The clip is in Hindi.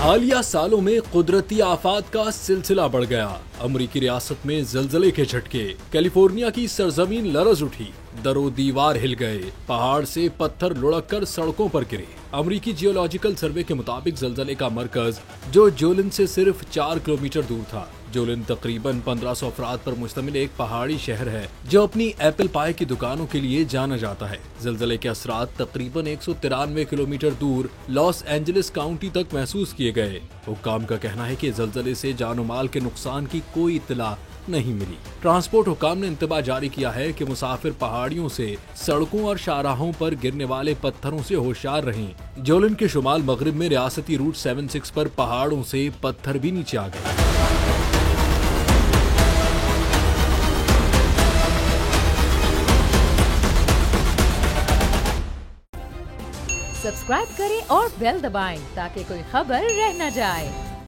हालिया सालों में कुदरती आफात का सिलसिला बढ़ गया। अमरीकी रियासत में जलजले के झटके, कैलिफोर्निया की सरजमीन लरज उठी, दरो दीवार हिल गए, पहाड़ से पत्थर लुढ़क कर सड़कों पर गिरे। अमरीकी जियोलॉजिकल सर्वे के मुताबिक जलजले का मरकज जो जोलिन से सिर्फ 4 किलोमीटर दूर था। जोलिन तकरीबन 1500 अफराद पर मुश्तमिल एक पहाड़ी शहर है जो अपनी एप्पल पाई की दुकानों के लिए जाना जाता है। जलजले के असरात तकरीबन 193 किलोमीटर दूर लॉस एंजलिस काउंटी तक महसूस किए गए। हुक्काम का कहना है कि जलजले से जानो माल के नुकसान की कोई इत्तला नहीं मिली। ट्रांसपोर्ट हुक्काम ने इंतबा जारी किया है कि मुसाफिर पहाड़ियों से सड़कों और शाहराहों पर गिरने वाले पत्थरों से होशियार रहें। जोलिन के शुमाल मगरिब में रियासती रूट 76 पर पहाड़ों से पत्थर भी नीचे आ गए। सब्सक्राइब करें और बेल दबाएं ताकि कोई खबर रह न जाए।